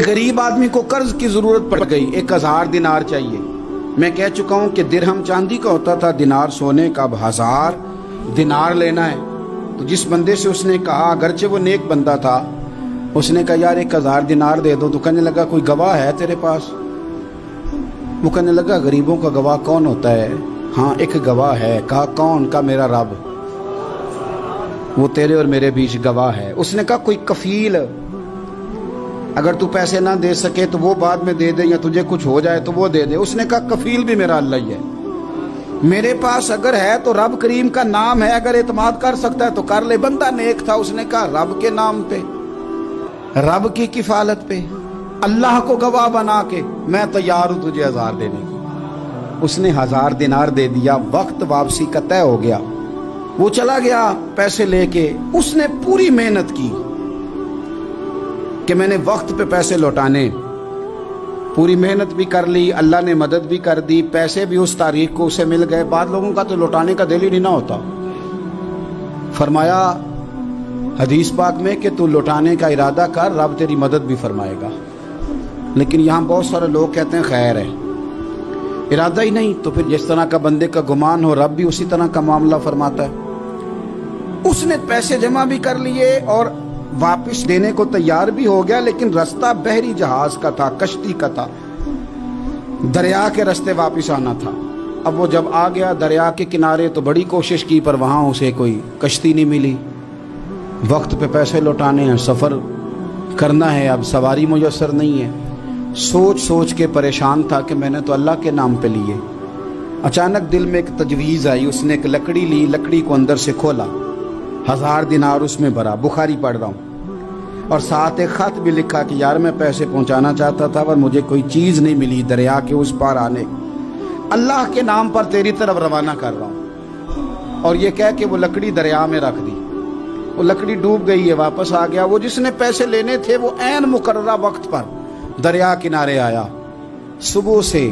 गरीब आदमी को कर्ज की जरूरत पड़ गई, 1000 दिनार चाहिए। मैं कह चुका हूं कि दिरहम चांदी का होता था, दिनार सोने का। अब 1000 दिनार लेना है। तो जिस बंदे से उसने कहा, अगरचे वो नेक बंदा था, उसने कहा यार 1000 दिनार दे दो। तो कहने लगा कोई गवाह है तेरे पास? वो कहने लगा गरीबों का गवाह कौन होता है? हाँ एक गवाह है। कहा कौन? का मेरा रब, वो तेरे और मेरे बीच गवाह है। उसने कहा कोई कफील, अगर तू पैसे ना दे सके तो वो बाद में दे दे, या तुझे कुछ हो जाए तो वो दे दे। उसने कहा कफील भी मेरा अल्लाह ही है। मेरे पास अगर है तो रब करीम का नाम है, अगर एतमाद कर सकता है तो कर ले। बंदा नेक था, उसने कहा रब के नाम पे, रब की किफालत पे, अल्लाह को गवाह बना के मैं तैयार हूं तुझे 1000 देने की। उसने 1000 दिनार दे दिया। वक्त वापसी का तय हो गया। वो चला गया पैसे लेके। उसने पूरी मेहनत की कि मैंने वक्त पे पैसे लौटाने, पूरी मेहनत भी कर ली, अल्लाह ने मदद भी कर दी, पैसे भी उस तारीख को उसे मिल गए। बाद लोगों का तो लौटाने का दिल ही नहीं ना होता। फरमाया हदीस पाक में कि तू लौटाने का इरादा कर, रब तेरी मदद भी फरमाएगा। लेकिन यहाँ बहुत सारे लोग कहते हैं खैर है, इरादा ही नहीं। तो फिर जिस तरह का बंदे का गुमान हो, रब भी उसी तरह का मामला फरमाता है। उसने पैसे जमा भी कर लिए और वापस देने को तैयार भी हो गया, लेकिन रास्ता बहरी जहाज का था, कश्ती का था, दरिया के रास्ते वापस आना था। अब वो जब आ गया दरिया के किनारे तो बड़ी कोशिश की, पर वहां उसे कोई कश्ती नहीं मिली। वक्त पे पैसे लौटाने हैं, सफर करना है, अब सवारी मुयस्सर नहीं है। सोच सोच के परेशान था कि मैंने तो अल्लाह के नाम पे लिए। अचानक दिल में एक तजवीज़ आई। उसने एक लकड़ी ली, लकड़ी को अंदर से खोला, 1000 दिनार उसमें भरा। बुखारी पढ़ रहा हूँ, और साथ एक खत भी लिखा कि यार मैं पैसे पहुंचाना चाहता था पर मुझे कोई चीज़ नहीं मिली दरिया के उस पार आने, अल्लाह के नाम पर तेरी तरफ रवाना कर रहा हूँ। और ये कह के वो लकड़ी दरिया में रख दी। वो लकड़ी डूब गई है, वापस आ गया। वो जिसने पैसे लेने थे वो ऐन मुकर्ररा वक्त पर दरिया किनारे आया। सुबह से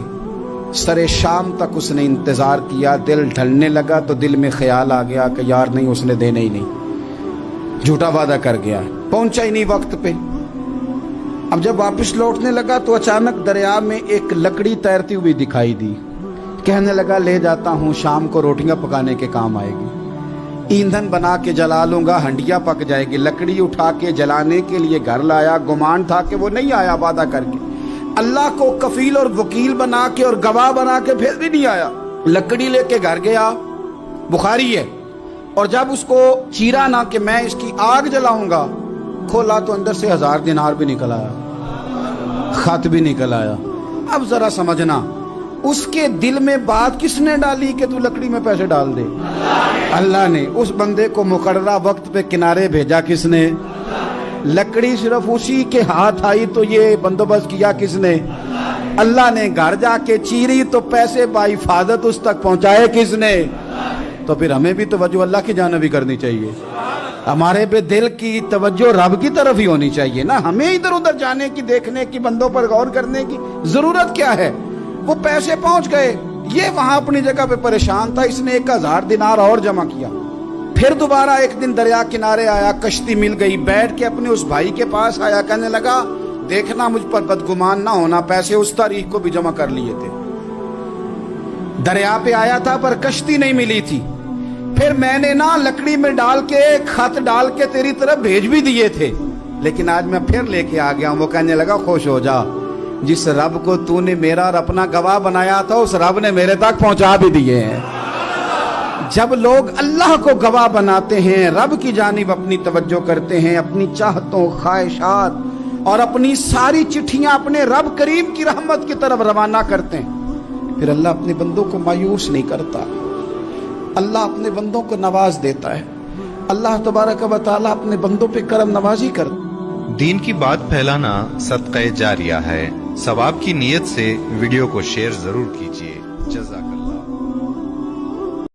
सरे शाम तक उसने इंतजार किया। दिल ढलने लगा तो दिल में ख्याल आ गया कि यार नहीं, उसने देने ही नहीं, झूठा वादा कर गया, पहुंचा ही नहीं वक्त पे। अब जब वापस लौटने लगा तो अचानक दरिया में एक लकड़ी तैरती हुई दिखाई दी। कहने लगा ले जाता हूं, शाम को रोटियां पकाने के काम आएगी, ईंधन बना के जला लूंगा, हंडिया पक जाएगी। लकड़ी उठा के जलाने के लिए घर लाया। गुमान था कि वो नहीं आया वादा करके, अल्लाह को कफील और वकील बना के और गवाह बना के फिर भी नहीं आया। लकड़ी लेके घर गया, बुखारी है, और जब उसको चीरा ना कि मैं इसकी आग जलाऊंगा, खोला तो अंदर से 1000 दिनार भी निकल आया, खत भी निकल आया। अब जरा समझना, उसके दिल में बात किसने डाली कि तू लकड़ी में पैसे डाल दे? अल्लाह ने। उस बंदे को मुकर्ररा वक्त पे किनारे भेजा किसने? लकड़ी सिर्फ उसी के हाथ आई तो ये बंदोबस्त किया किसने? अल्लाह ने। घर जाके चीरी तो पैसे बाहिफाजत उस तक पहुंचाए किसने? तो फिर हमें भी तवज्जो अल्लाह की जानिब भी करनी चाहिए। हमारे पे दिल की तवज्जो रब की तरफ ही होनी चाहिए ना। हमें इधर उधर जाने की, देखने की, बंदों पर गौर करने की जरूरत क्या है? वो पैसे पहुंच गए, ये वहां अपनी जगह पे परेशान था। इसने 1000 दिनार और जमा किया। फिर दोबारा एक दिन दरिया किनारे आया, कश्ती मिल गई, बैठ के अपने उस भाई के पास आया। कहने लगा देखना मुझ पर बदगुमान ना होना, पैसे उस तारीख को भी जमा कर लिए थे, दरिया पे आया था पर कश्ती नहीं मिली थी। फिर मैंने ना लकड़ी में डाल के, खत डाल के तेरी तरफ भेज भी दिए थे, लेकिन आज मैं फिर लेके आ गया हूं। वो कहने लगा खुश हो जा, जिस रब को तूने मेरा और अपना गवाह बनाया था उस रब ने मेरे तक पहुंचा भी दिए हैं। जब लोग अल्लाह को गवाह बनाते हैं, रब की जानिब अपनी तवज्जो करते हैं, अपनी चाहतों, ख्वाहिशात और अपनी सारी चिट्ठियां अपने रब करीम की रहमत की तरफ रवाना करते हैं, फिर अल्लाह अपने बंदों को मायूस नहीं करता। अल्लाह अपने बंदों को नवाज देता है। अल्लाह तबारक व तआला अपने बंदों पे करम नवाजी करता है। दीन की बात फैलाना सदक़े जारिया है। सवाब की नीयत से वीडियो को शेयर जरूर कीजिए। जज़ाक